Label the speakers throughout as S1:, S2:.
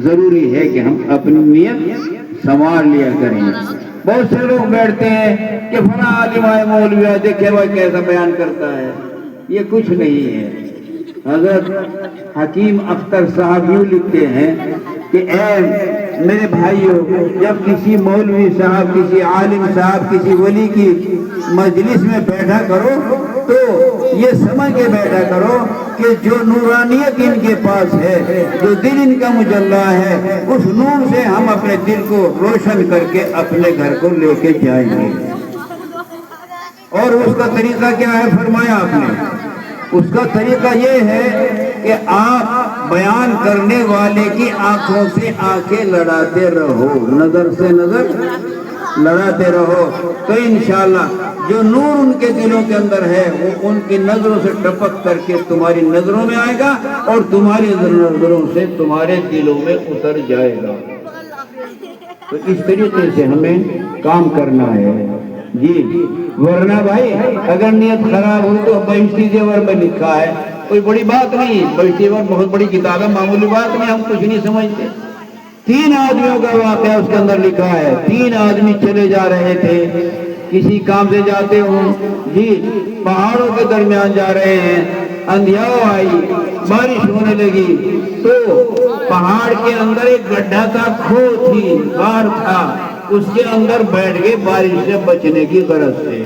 S1: ضروری ہے کہ ہم اپنی نیت سنوار لیا کریں۔ بہت سے لوگ بیٹھتے ہیں کہ فلاں عالم آئے مولوی آئے دیکھے وہ کیسا بیان کرتا ہے، یہ کچھ نہیں ہے۔ حضرت حکیم اختر صاحب یوں لکھتے ہیں کہ اے میرے بھائیوں، جب کسی مولوی صاحب، کسی عالم صاحب، کسی ولی کی مجلس میں بیٹھا کرو تو یہ سمجھ کے بیٹھا کرو کہ جو نورانیت ان کے پاس ہے، جو دل ان کا مجلہ ہے، اس نور سے ہم اپنے دل کو روشن کر کے اپنے گھر کو لے کے جائیں گے۔ اور اس کا طریقہ کیا ہے فرمایا آپ نے؟ اس کا طریقہ یہ ہے کہ آپ بیان کرنے والے کی آنکھوں سے آنکھیں لڑاتے رہو، نظر سے نظر لڑاتے رہو، تو انشاءاللہ جو نور ان کے دلوں کے اندر ہے وہ ان کی نظروں سے ٹپک کر کے تمہاری نظروں میں آئے گا اور تمہاری نظروں سے تمہارے دلوں میں اتر جائے گا۔ تو اس طریقے سے ہمیں کام کرنا ہے جی، ورنہ بھائی اگر نیت خراب ہو تو بہشتی زیور میں لکھا ہے، کوئی بڑی بات نہیں، بہشتی زیور بہت بڑی کتاب ہے، معمولی بات نہیں، ہم کچھ نہیں سمجھتے۔ 3 آدمیوں کا واقعہ اس کے اندر لکھا ہے۔ 3 آدمی چلے جا رہے تھے، کسی کام سے جاتے ہوں جی، پہاڑوں کے درمیان جا رہے ہیں، اندھیاؤ آئی، بارش ہونے لگی، تو پہاڑ کے اندر ایک گڈھا تھا، کھو تھی، غار تھا، اس کے اندر بیٹھ گئے بارش سے بچنے کی غرض سے۔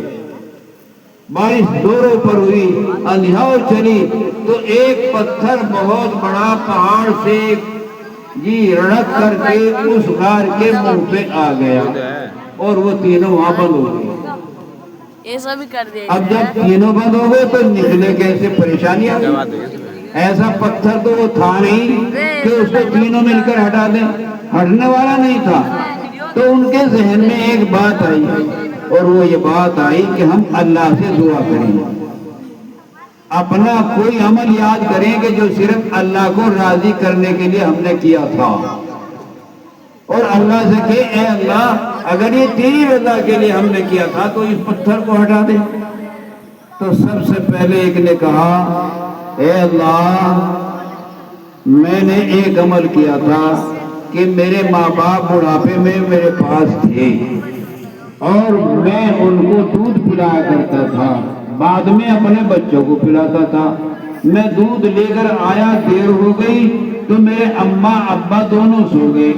S1: بارش زوروں پر ہوئی، اندھیاؤ چلی، تو ایک پتھر بہت بڑا پہاڑ سے جی رڑک کر کے اس غار کے منہ پہ آ گیا اور وہ تینوں وہاں بند ہو گئے۔
S2: ایسا بھی کر دیا۔
S1: اب جب تینوں بند ہو گئے تو نکلے کیسے؟ پریشانی آ گئی۔ ایسا پتھر تو وہ تھا نہیں کہ اس کو تینوں مل کر ہٹا دیں، ہٹنے والا نہیں تھا۔ تو ان کے ذہن میں ایک بات آئی، اور وہ یہ بات آئی کہ ہم اللہ سے دعا کریں، اپنا کوئی عمل یاد کریں کہ جو صرف اللہ کو راضی کرنے کے لیے ہم نے کیا تھا، اور اللہ سے کہ اے اللہ اگر یہ تیری رضا کے لیے ہم نے کیا تھا تو اس پتھر کو ہٹا دے۔ تو سب سے پہلے ایک نے کہا اے اللہ میں نے ایک عمل کیا تھا کہ میرے ماں باپ بڑھاپے میں میرے پاس تھے اور میں ان کو دودھ پلایا کرتا تھا، بعد میں اپنے بچوں کو پلاتا تھا۔ میں دودھ لے کر آیا، دیر ہو گئی تو میرے اماں ابا دونوں سو گئے۔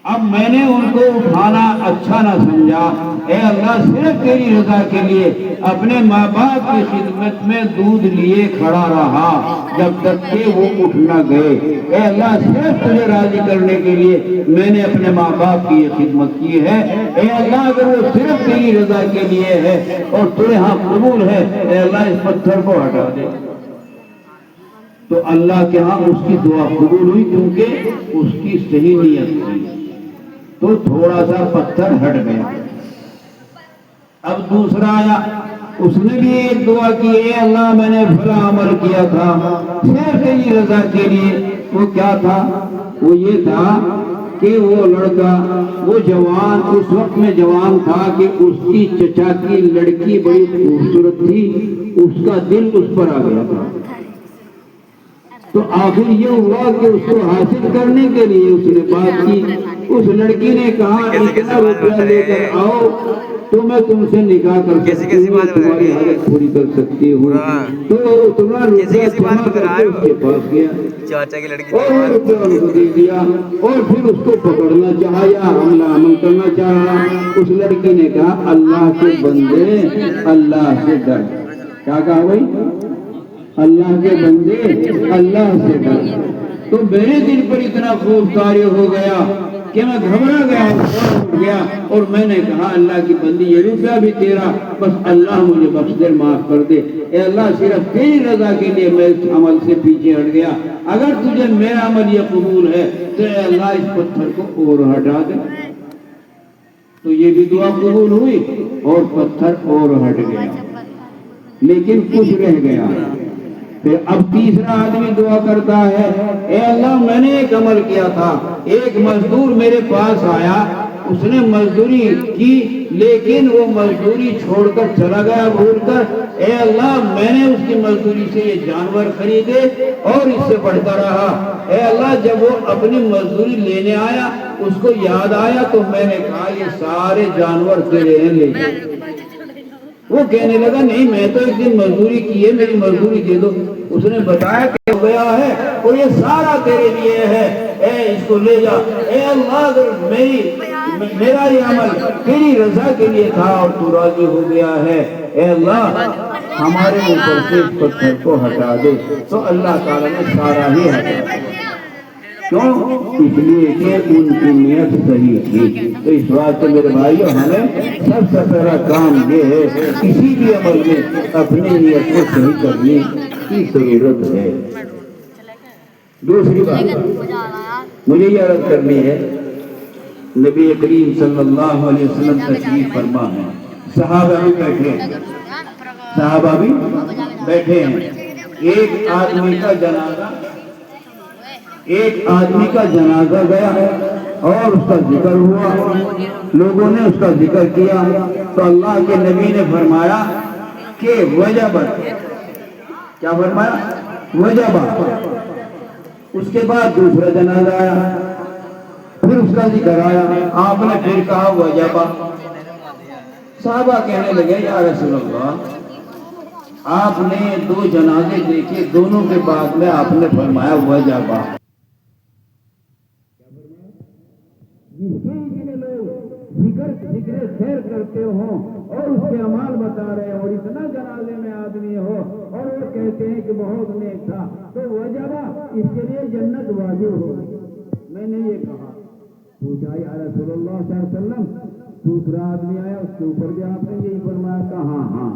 S1: اب میں نے ان کو اٹھانا اچھا نہ سمجھا، اے اللہ صرف تیری رضا کے لیے اپنے ماں باپ کی خدمت میں دودھ لیے کھڑا رہا جب تک کہ وہ اٹھ نہ گئے۔ اے اللہ صرف تجھے راضی کرنے کے لیے میں نے اپنے ماں باپ کی یہ خدمت کی ہے۔ اے اللہ اگر وہ صرف تیری رضا کے لیے ہے اور تجھے ہاں قبول ہے، اے اللہ اس پتھر کو ہٹا دے۔ تو اللہ کے ہاں اس کی دعا قبول ہوئی کیونکہ اس کی صحیح نیت تھی، تو تھوڑا سا پتھر ہٹ گیا۔ اب دوسرا آیا، اس نے بھی ایک دعا کی، اے اللہ میں نے فلاں عمل کیا تھا صرف تیری رضا کے لیے۔ وہ کیا تھا؟ وہ یہ تھا کہ وہ لڑکا، وہ جوان اس وقت میں جوان تھا کہ اس کی چچا کی لڑکی بڑی خوبصورت تھی، اس کا دل اس پر آ گیا تھا۔ تو آخر یہ ہوا کہ اس کو حاصل کرنے کے لیے اس نے بات کی۔ اس لڑکی نے کہا اتنا روپیہ لے کر آؤ تو میں تم سے نکاح کر سکتی ہوں، تمہاری حالت پوری کر سکتی ہوں۔ تو اتنا روپیہ جمع کر کے اس کے پاس گیا اور روپیہ ان کو دے دیا، اور پھر اس کو پکڑنا چاہا یا حملہ عمل کرنا چاہا۔ اس لڑکی نے کہا اللہ کے بندے اللہ سے ڈر۔ کیا کہا بھائی؟ اللہ کے بندے اللہ سے ڈر۔ تو میرے دل پر اتنا خوف طاری ہو گیا کہ میں گھبرا گیا، اٹھ گیا اور میں نے کہا اللہ کی بندی یہ روپیہ بھی تیرا، بس اللہ مجھے بخش دے، معاف کر دے۔ اے اللہ صرف تیری رضا کے لیے میں اس عمل سے پیچھے ہٹ گیا، اگر تجھے میرا عمل یہ قبول ہے تو اے اللہ اس پتھر کو اور ہٹا دے۔ تو یہ بھی دعا قبول ہوئی اور پتھر اور ہٹ گیا، لیکن کچھ رہ گیا۔ پھر اب تیسرا آدمی دعا کرتا ہے، اے اللہ میں نے ایک عمل کیا تھا، ایک مزدور میرے پاس آیا اس نے مزدوری کی لیکن وہ مزدوری چھوڑ کر چلا گیا بھول کر، اے اللہ میں نے اس کی مزدوری سے یہ جانور خریدے اور اس سے بڑھتا رہا، اے اللہ جب وہ اپنی مزدوری لینے آیا اس کو یاد آیا تو میں نے کہا یہ سارے جانور تیرے ہیں لے جا۔ وہ کہنے لگا نہیں میں تو ایک دن مزدوری کی ہے، میری مزدوری دے دو۔ اس نے بتایا کہ ہو گیا ہے اور یہ سارا تیرے لیے ہے، اے اس کو لے جا۔ اے اللہ اگر میرا یہ عمل تیری رضا کے لیے تھا اور تو راضی ہو گیا ہے، اے اللہ ہمارے اوپر سے اس پتھر کو ہٹا دے۔ تو اللہ تعالیٰ نے سارا ہی ہٹا دیا۔ کیوں؟ اس لیے کہ ان کی نیت صحیح تھی۔ تو اس واسطے میرے بھائیوں ہمیں سب سے پہلا کام یہ ہے کسی بھی عمل میں اپنی نیت کو صحیح کرنے کی ضرورت ہے۔ دوسری بات مجھے یہ عرض کرنی ہے، نبی کریم صلی اللہ علیہ وسلم تشریف فرما ہے، صحابہ بھی بیٹھے ہیں، صحابہ بھی بیٹھے ہیں۔ ایک آدمی کا جنازہ گیا اور اس کا ذکر ہوا، لوگوں نے اس کا ذکر کیا تو اللہ کے نبی نے فرمایا کہ وجبت، کیا فرمایا؟ وجبت۔ اس کے بعد دوسرا جنازہ آیا، پھر اس کا ذکر آیا، آپ نے پھر کہا وجبت۔ صحابہ کہنے لگے یا رسول اللہ آپ نے دو جنازے دیکھے، دونوں کے بعد میں آپ نے فرمایا وجبت۔ ذکر خیر کرتے ہوں اور اس کے اعمال بتا رہے ہوں اور اتنا جنازے میں آدمی ہو اور وہ کہتے ہیں کہ بہت نیک تھا تو وجبہ اس کے لیے جنت واجب ہوگی۔ میں نے یہ کہا، پوچھا یا رسول اللہ صلی اللہ علیہ وسلم دوسرا آدمی آیا اس کے اوپر بھی آپ نے یہی فرمایا؟ کہا ہاں۔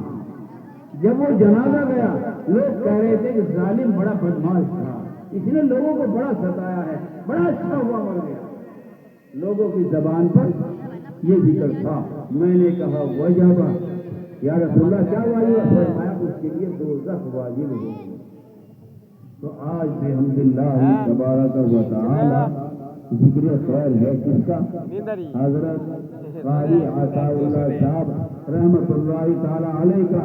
S1: جب وہ جنازہ گیا لوگ کہہ رہے تھے کہ ظالم بڑا بدماش تھا، اس نے لوگوں کو بڑا ستایا ہے، بڑا اچھا ہوا مر گیا، لوگوں کی زبان پر یہ ذکر تھا۔ میں نے کہا وجبہ یا رسول اللہ کیا واجب؟ فرمایا اس کے لیے دوزخ واجب ہوگی۔ تو آج بحمداللہ تبارک و تعالی ذکر خیر ہے کس کا؟ حضرت قاری عطا اللہ صاحب رحمت اللہ تعالی علیہ کا،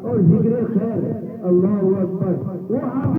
S1: اور ذکر خیر اللہ اکبر وہ